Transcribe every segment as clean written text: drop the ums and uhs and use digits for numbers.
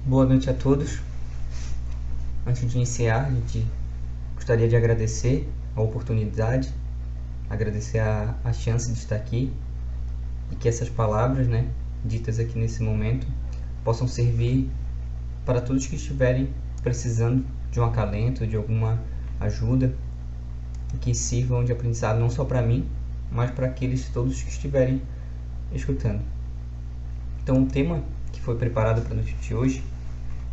Boa noite a todos. Antes de iniciar, a gente gostaria de agradecer a oportunidade, agradecer a chance de estar aqui e que essas palavras, ditas aqui nesse momento, possam servir para todos que estiverem precisando de um acalento, de alguma ajuda, e que sirvam de aprendizado não só para mim, mas para aqueles todos que estiverem escutando. Então, o tema que foi preparado para a noite de hoje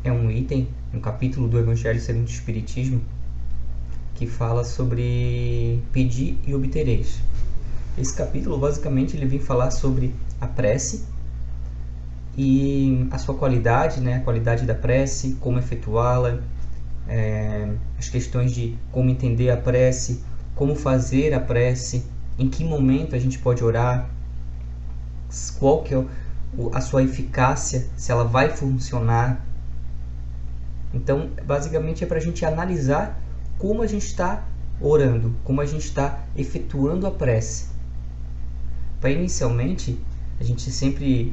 é um item, um capítulo do Evangelho segundo o Espiritismo, que fala sobre pedir e obtereis. Esse capítulo, basicamente, ele vem falar sobre a prece e a sua qualidade, a qualidade da prece, como efetuá-la, as questões de como entender a prece, como fazer a prece, em que momento a gente pode orar, qual que é a sua eficácia, se ela vai funcionar. Então, basicamente, é para a gente analisar como a gente está orando, como a gente está efetuando a prece. Para inicialmente, a gente sempre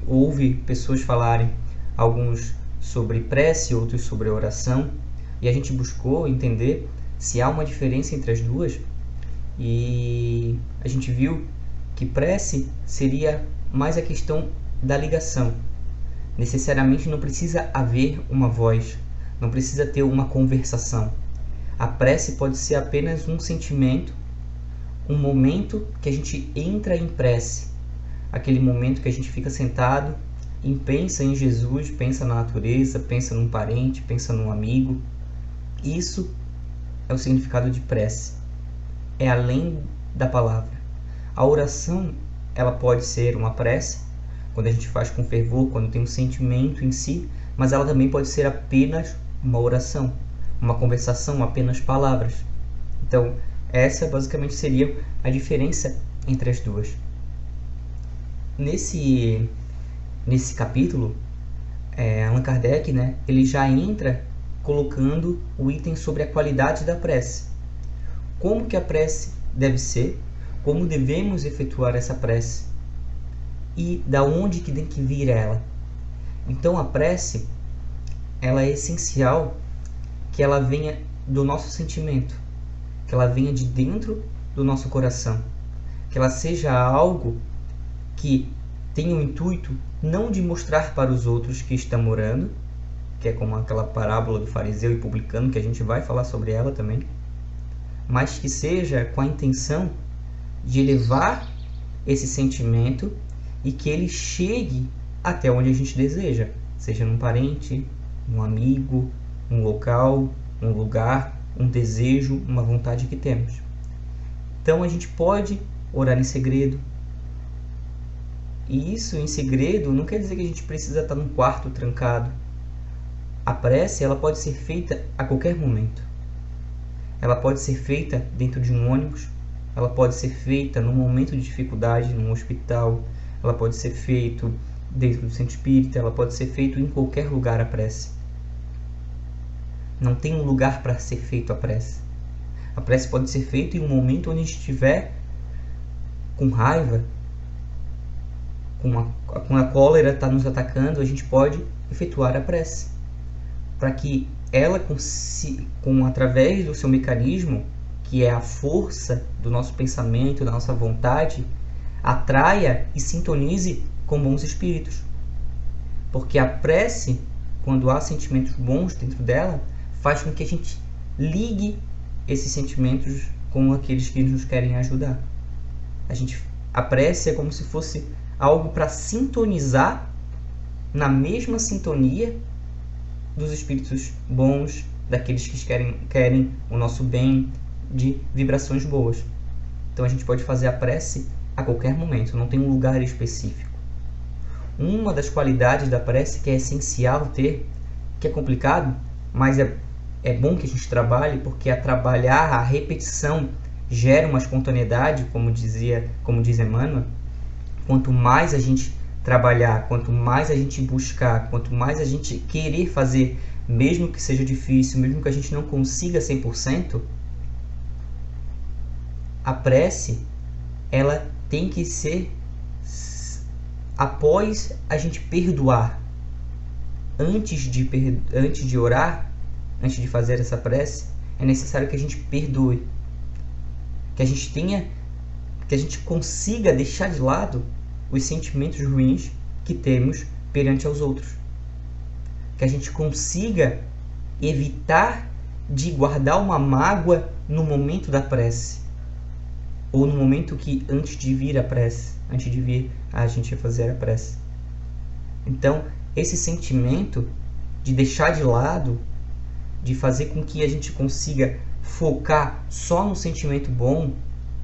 ouve pessoas falarem, alguns sobre prece, outros sobre oração, e a gente buscou entender se há uma diferença entre as duas, e a gente viu que prece seria mais a questão da ligação. Necessariamente não precisa haver uma voz, não precisa ter uma conversação. A prece pode ser apenas um sentimento, um momento que a gente entra em prece, aquele momento que a gente fica sentado e pensa em Jesus, pensa na natureza, pensa num parente, pensa num amigo. Isso é o significado de prece, é além da palavra. A oração, ela pode ser uma prece, quando a gente faz com fervor, quando tem um sentimento em si, mas ela também pode ser apenas uma oração, uma conversação, apenas palavras. Então, essa basicamente seria a diferença entre as duas. Nesse capítulo, Allan Kardec, ele já entra colocando o item sobre a qualidade da prece. Como que a prece deve ser, como devemos efetuar essa prece e da onde que tem que vir ela. Então, a prece, ela é essencial que ela venha do nosso sentimento, que ela venha de dentro do nosso coração, que ela seja algo que tenha o intuito não de mostrar para os outros que estamos orando, que é como aquela parábola do fariseu e publicano, que a gente vai falar sobre ela também, mas que seja com a intenção de elevar esse sentimento e que ele chegue até onde a gente deseja, seja num parente, um amigo, um local, um lugar, um desejo, uma vontade que temos. Então a gente pode orar em segredo. E isso em segredo não quer dizer que a gente precisa estar num quarto trancado. A prece, ela pode ser feita a qualquer momento. Ela pode ser feita dentro de um ônibus, ela pode ser feita num momento de dificuldade, num hospital, ela pode ser feita dentro do centro espírita, ela pode ser feita em qualquer lugar a prece. Não tem um lugar para ser feito a prece. A prece pode ser feita em um momento onde a gente estiver com raiva, com a cólera está nos atacando, a gente pode efetuar a prece. Para que ela, através do seu mecanismo, que é a força do nosso pensamento, da nossa vontade, atraia e sintonize com bons espíritos. Porque a prece, quando há sentimentos bons dentro dela, faz com que a gente ligue esses sentimentos com aqueles que nos querem ajudar. A prece é como se fosse algo para sintonizar na mesma sintonia dos espíritos bons, daqueles que querem o nosso bem, de vibrações boas. Então a gente pode fazer a prece a qualquer momento, não tem um lugar específico. Uma das qualidades da prece que é essencial ter, que é complicado, mas é bom que a gente trabalhe, porque a trabalhar, a repetição gera uma espontaneidade, como diz Emmanuel. Quanto mais a gente trabalhar, quanto mais a gente buscar, quanto mais a gente querer fazer, mesmo que seja difícil, mesmo que a gente não consiga 100%, a prece, ela tem que ser após a gente perdoar. antes de orar, antes de fazer essa prece, é necessário que a gente perdoe, que a gente consiga deixar de lado os sentimentos ruins que temos perante aos outros, que a gente consiga evitar de guardar uma mágoa no momento da prece, ou no momento que antes de vir a prece, antes de vir a gente fazer a prece. Então, esse sentimento de deixar de lado, de fazer com que a gente consiga focar só no sentimento bom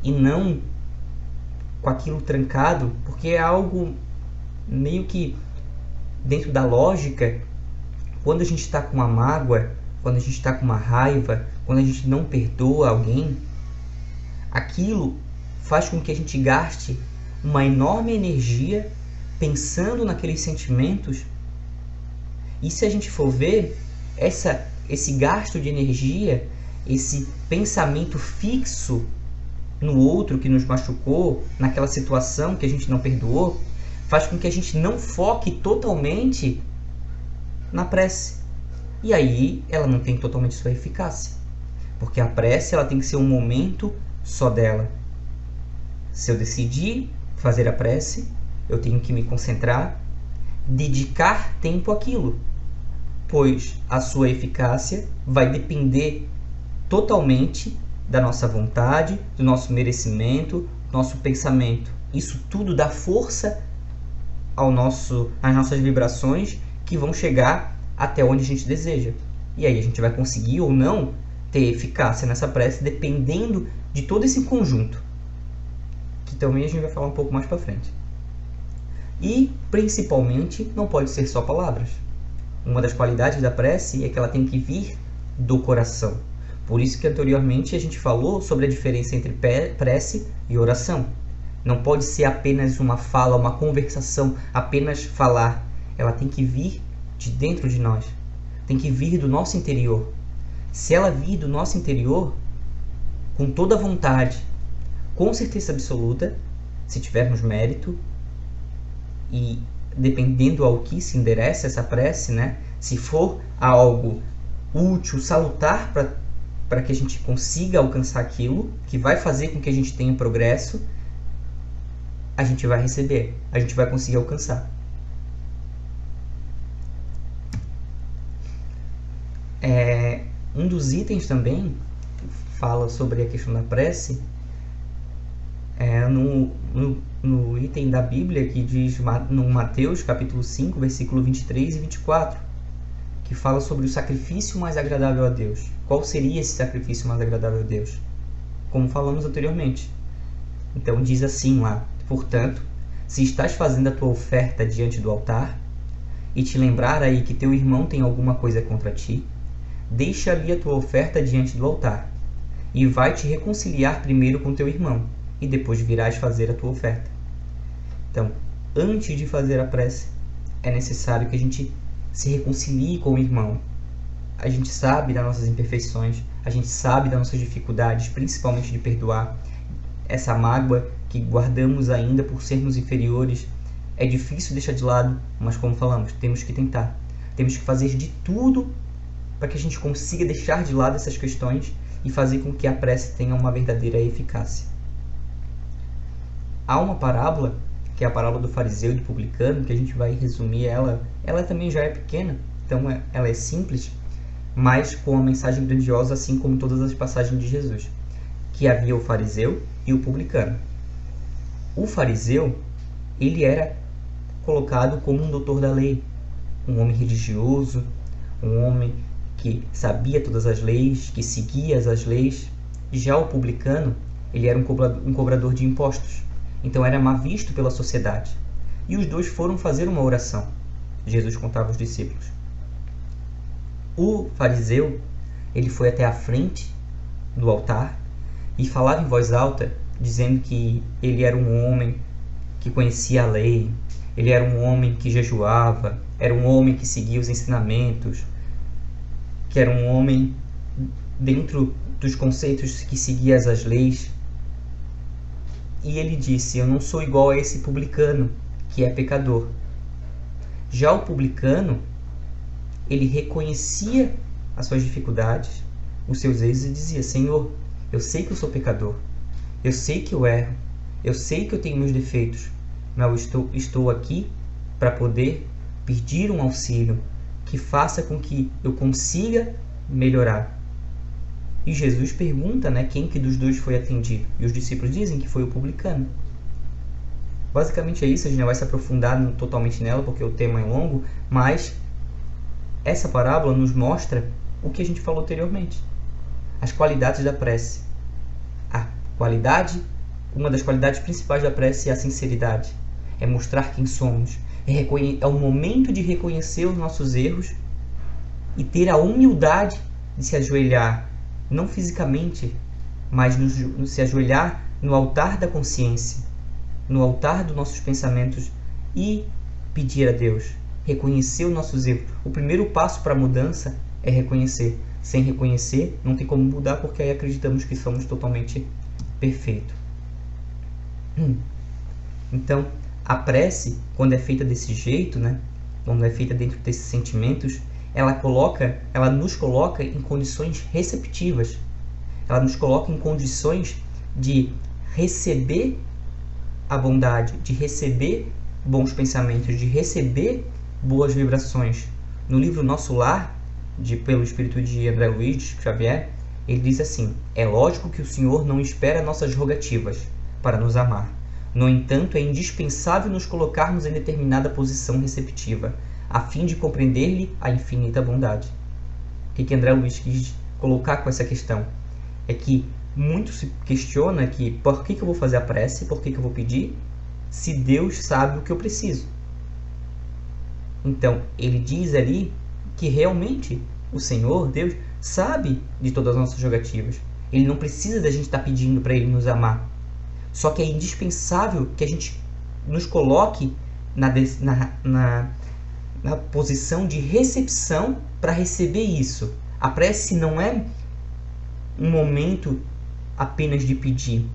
e não com aquilo trancado, porque é algo meio que dentro da lógica. Quando a gente está com uma mágoa, quando a gente está com uma raiva, quando a gente não perdoa alguém, aquilo faz com que a gente gaste uma enorme energia pensando naqueles sentimentos. E se a gente for ver, esse gasto de energia, esse pensamento fixo no outro que nos machucou, naquela situação que a gente não perdoou, faz com que a gente não foque totalmente na prece. E aí ela não tem totalmente sua eficácia, porque a prece ela tem que ser um momento só dela. Se eu decidir fazer a prece, eu tenho que me concentrar, dedicar tempo àquilo, pois a sua eficácia vai depender totalmente da nossa vontade, do nosso merecimento, do nosso pensamento. Isso tudo dá força às nossas vibrações, que vão chegar até onde a gente deseja. E aí a gente vai conseguir ou não ter eficácia nessa prece, dependendo de todo esse conjunto, que também a gente vai falar um pouco mais para frente. E, principalmente, não pode ser só palavras. Uma das qualidades da prece é que ela tem que vir do coração. Por isso que anteriormente a gente falou sobre a diferença entre prece e oração. Não pode ser apenas uma fala, uma conversação, apenas falar. Ela tem que vir de dentro de nós. Tem que vir do nosso interior. Se ela vir do nosso interior, com toda a vontade, com certeza absoluta, se tivermos mérito, e dependendo ao que se endereça essa prece, né? Se for algo útil, salutar para que a gente consiga alcançar aquilo, que vai fazer com que a gente tenha progresso, a gente vai receber, a gente vai conseguir alcançar. Um dos itens também que fala sobre a questão da prece no item da Bíblia que diz no Mateus capítulo 5, versículo 23 e 24, que fala sobre o sacrifício mais agradável a Deus. Qual seria esse sacrifício mais agradável a Deus? Como falamos anteriormente. Então diz assim lá: portanto, se estás fazendo a tua oferta diante do altar, e te lembrar aí que teu irmão tem alguma coisa contra ti, deixa ali a tua oferta diante do altar, e vai te reconciliar primeiro com teu irmão, e depois virás fazer a tua oferta. Então, antes de fazer a prece, é necessário que a gente se reconcilie com o irmão. A gente sabe das nossas imperfeições, a gente sabe das nossas dificuldades, principalmente de perdoar. Essa mágoa que guardamos ainda por sermos inferiores é difícil deixar de lado, mas como falamos, temos que tentar. Temos que fazer de tudo para que a gente consiga deixar de lado essas questões e fazer com que a prece tenha uma verdadeira eficácia. Há uma parábola, que é a parábola do fariseu e do publicano, que a gente vai resumir ela. Ela também já é pequena, então ela é simples, mas com uma mensagem grandiosa, assim como todas as passagens de Jesus. Que havia o fariseu e o publicano. O fariseu, ele era colocado como um doutor da lei, um homem religioso, um homem que sabia todas as leis, que seguia as leis. Já o publicano, ele era um cobrador de impostos, então era mal visto pela sociedade. E os dois foram fazer uma oração. Jesus contava aos discípulos. O fariseu, ele foi até a frente do altar e falava em voz alta, dizendo que ele era um homem que conhecia a lei, ele era um homem que jejuava, era um homem que seguia os ensinamentos, que era um homem dentro dos conceitos que seguia as leis. E ele disse: eu não sou igual a esse publicano, que é pecador. Já o publicano, ele reconhecia as suas dificuldades, os seus erros, e dizia: Senhor, eu sei que eu sou pecador, eu sei que eu erro, eu sei que eu tenho meus defeitos, mas eu estou aqui para poder pedir um auxílio que faça com que eu consiga melhorar. E Jesus pergunta, né, quem que dos dois foi atendido. E os discípulos dizem que foi o publicano. Basicamente é isso, a gente não vai se aprofundar totalmente nela porque o tema é longo, mas essa parábola nos mostra o que a gente falou anteriormente. As qualidades da prece. Uma das qualidades principais da prece é a sinceridade. É mostrar quem somos. É o momento de reconhecer os nossos erros e ter a humildade de se ajoelhar, não fisicamente, mas se ajoelhar no altar da consciência, no altar dos nossos pensamentos e pedir a Deus, reconhecer os nossos erros. O primeiro passo para a mudança é reconhecer. Sem reconhecer, não tem como mudar, porque aí acreditamos que somos totalmente perfeitos. Então, a prece, quando é feita desse jeito, né, quando é feita dentro desses sentimentos, ela nos coloca em condições receptivas. Ela nos coloca em condições de receber a bondade, de receber bons pensamentos, de receber boas vibrações. No livro Nosso Lar, pelo espírito de André Luiz Xavier, ele diz assim: é lógico que o Senhor não espera nossas rogativas para nos amar. No entanto, é indispensável nos colocarmos em determinada posição receptiva, a fim de compreender-lhe a infinita bondade. O que André Luiz quis colocar com essa questão? É que muito se questiona que por que eu vou fazer a prece, por que eu vou pedir, se Deus sabe o que eu preciso. Então, ele diz ali que realmente o Senhor, Deus, sabe de todas as nossas jogativas. Ele não precisa da gente estar pedindo para Ele nos amar. Só que é indispensável que a gente nos coloque na posição de recepção para receber isso. A prece não é um momento apenas de pedir.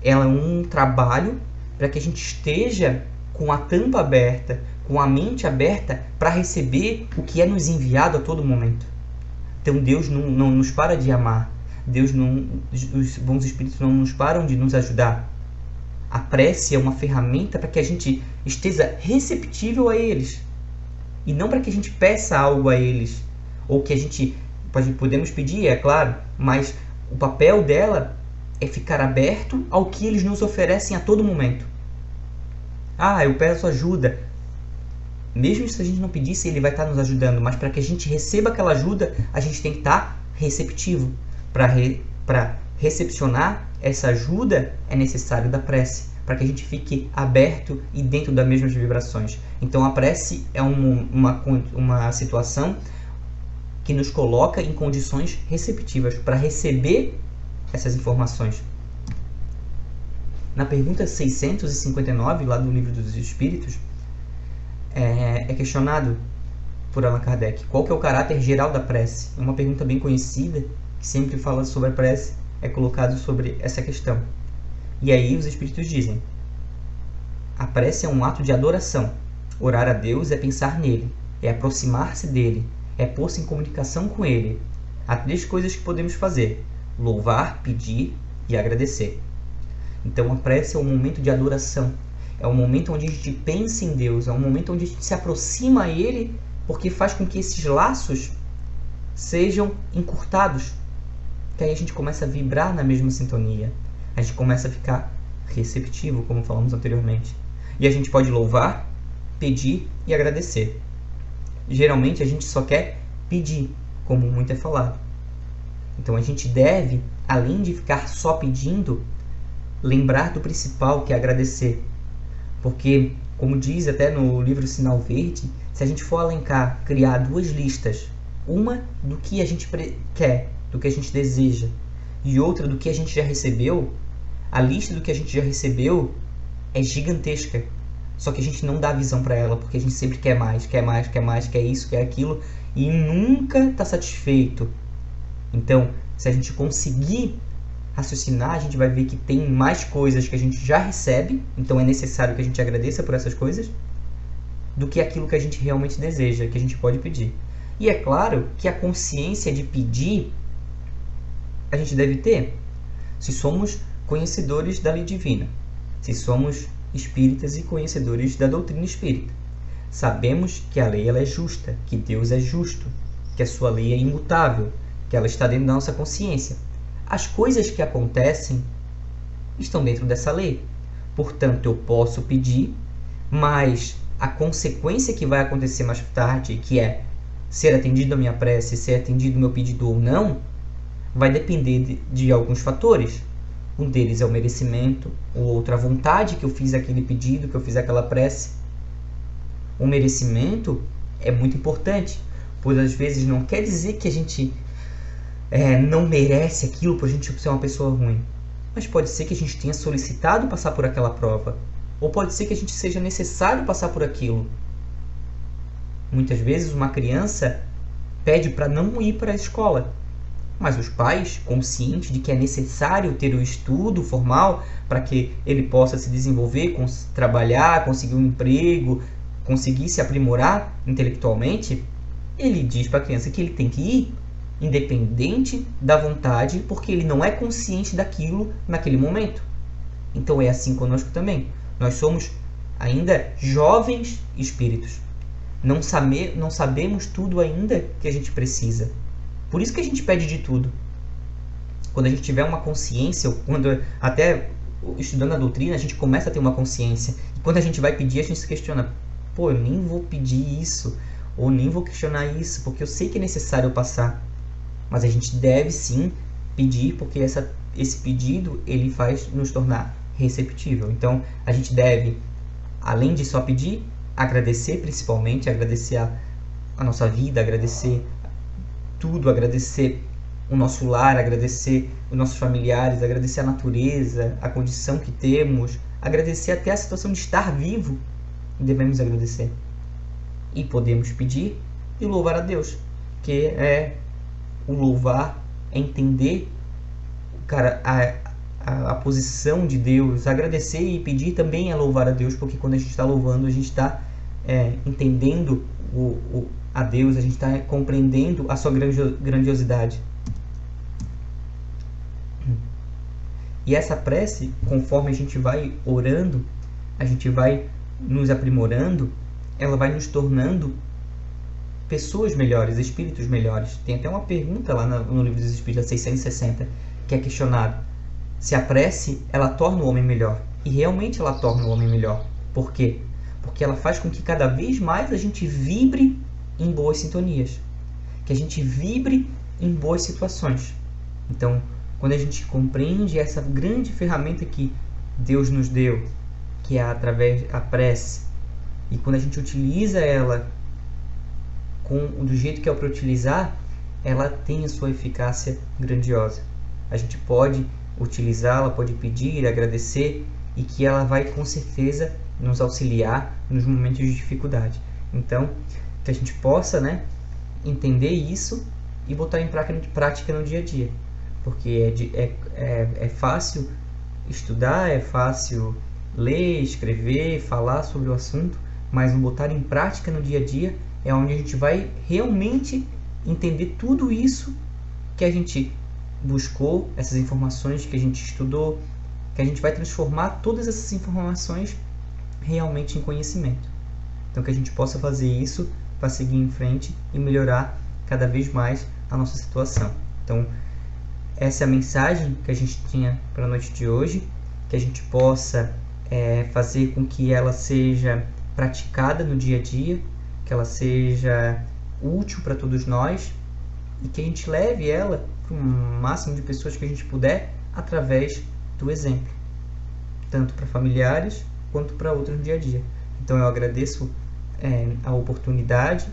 Ela é um trabalho para que a gente esteja com a tampa aberta, com a mente aberta para receber o que é nos enviado a todo momento. Então Deus não nos para de amar. Os bons espíritos não nos param de nos ajudar. A prece é uma ferramenta para que a gente esteja receptível a eles. E não para que a gente peça algo a eles. Ou que a gente podemos pedir, é claro, mas o papel dela é ficar aberto ao que eles nos oferecem a todo momento. Eu peço ajuda. Mesmo se a gente não pedisse, ele vai estar nos ajudando. Mas para que a gente receba aquela ajuda, a gente tem que estar receptivo. Para recepcionar essa ajuda, é necessário da prece, para que a gente fique aberto e dentro das mesmas vibrações. Então a prece é uma situação que nos coloca em condições receptivas para receber essas informações. Na pergunta 659, lá do Livro dos Espíritos, é questionado por Allan Kardec qual que é o caráter geral da prece. É uma pergunta bem conhecida, que sempre fala sobre a prece, é colocado sobre essa questão. E aí os Espíritos dizem: a prece é um ato de adoração. Orar a Deus é pensar nele, é aproximar-se dele, é pôr-se em comunicação com ele. Há 3 coisas que podemos fazer: louvar, pedir e agradecer. Então a prece é um momento de adoração. É um momento onde a gente pensa em Deus, é um momento onde a gente se aproxima a Ele, porque faz com que esses laços sejam encurtados. Que aí a gente começa a vibrar na mesma sintonia. A gente começa a ficar receptivo, como falamos anteriormente. E a gente pode louvar, pedir e agradecer. Geralmente a gente só quer pedir, como muito é falado. Então a gente deve, além de ficar só pedindo, lembrar do principal, que é agradecer. Porque, como diz até no livro Sinal Verde, se a gente for alencar, criar 2 listas, uma do que a gente quer, do que a gente deseja, e outra do que a gente já recebeu, a lista do que a gente já recebeu é gigantesca. Só que a gente não dá visão para ela, porque a gente sempre quer mais, quer mais, quer mais, quer isso, quer aquilo, e nunca está satisfeito. Então, se a gente conseguir raciocinar, a gente vai ver que tem mais coisas que a gente já recebe, então é necessário que a gente agradeça por essas coisas, do que aquilo que a gente realmente deseja, que a gente pode pedir. E é claro que a consciência de pedir a gente deve ter. Se somos conhecedores da lei divina, se somos espíritas e conhecedores da doutrina espírita, sabemos que a lei ela é justa, que Deus é justo, que a sua lei é imutável, que ela está dentro da nossa consciência. As coisas que acontecem estão dentro dessa lei. Portanto, eu posso pedir, mas a consequência que vai acontecer mais tarde, que é ser atendido a minha prece, ser atendido o meu pedido ou não, vai depender de alguns fatores. Um deles é o merecimento, o outro a vontade que eu fiz aquele pedido, que eu fiz aquela prece. O merecimento é muito importante, pois às vezes não quer dizer que a gente não merece aquilo por a gente ser uma pessoa ruim. Mas pode ser que a gente tenha solicitado passar por aquela prova. Ou pode ser que a gente seja necessário passar por aquilo. Muitas vezes uma criança pede para não ir para a escola. Mas os pais, conscientes de que é necessário ter o estudo formal para que ele possa se desenvolver, trabalhar, conseguir um emprego, conseguir se aprimorar intelectualmente, ele diz para a criança que ele tem que ir, independente da vontade, porque ele não é consciente daquilo naquele momento. Então é assim conosco também. Nós somos ainda jovens espíritos. Não sabemos tudo ainda que a gente precisa. Por isso que a gente pede de tudo. Quando a gente tiver uma consciência, quando até estudando a doutrina, a gente começa a ter uma consciência. E quando a gente vai pedir, a gente se questiona: pô, eu nem vou pedir isso, ou nem vou questionar isso, porque eu sei que é necessário passar. Mas a gente deve sim pedir, porque esse pedido ele faz nos tornar receptível. Então a gente deve, além de só pedir, agradecer, principalmente agradecer a nossa vida, agradecer tudo, agradecer o nosso lar, agradecer os nossos familiares, agradecer a natureza, a condição que temos, agradecer até a situação de estar vivo. Devemos agradecer. E podemos pedir e louvar a Deus, que é o louvar, é entender a posição de Deus. Agradecer e pedir também é louvar a Deus, porque quando a gente está louvando, a gente está entendendo a Deus, a gente está compreendendo a sua grandiosidade. E essa prece, conforme a gente vai orando, a gente vai nos aprimorando, ela vai nos tornando pessoas melhores, espíritos melhores. Tem até uma pergunta lá no Livro dos Espíritos, 660, que é questionado se a prece ela torna o homem melhor. E realmente ela torna o homem melhor. Por quê? Porque ela faz com que cada vez mais a gente vibre em boas sintonias, que a gente vibre em boas situações. Então, quando a gente compreende essa grande ferramenta que Deus nos deu, que é através da prece, e quando a gente utiliza ela do jeito que é para utilizar, ela tem a sua eficácia grandiosa. A gente pode utilizá-la, pode pedir, agradecer, e que ela vai com certeza nos auxiliar nos momentos de dificuldade. Então, que a gente possa, entender isso e botar em prática no dia a dia. Porque é fácil estudar, é fácil ler, escrever, falar sobre o assunto, mas botar em prática no dia a dia é onde a gente vai realmente entender tudo isso que a gente buscou, essas informações que a gente estudou, que a gente vai transformar todas essas informações realmente em conhecimento. Então que a gente possa fazer isso para seguir em frente e melhorar cada vez mais a nossa situação. Então essa é a mensagem que a gente tinha para a noite de hoje, que a gente possa fazer com que ela seja praticada no dia a dia, que ela seja útil para todos nós e que a gente leve ela para o máximo de pessoas que a gente puder através do exemplo, tanto para familiares quanto para outros no dia a dia. Então eu agradeço a oportunidade,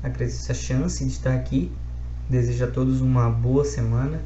agradeço a chance de estar aqui, desejo a todos uma boa semana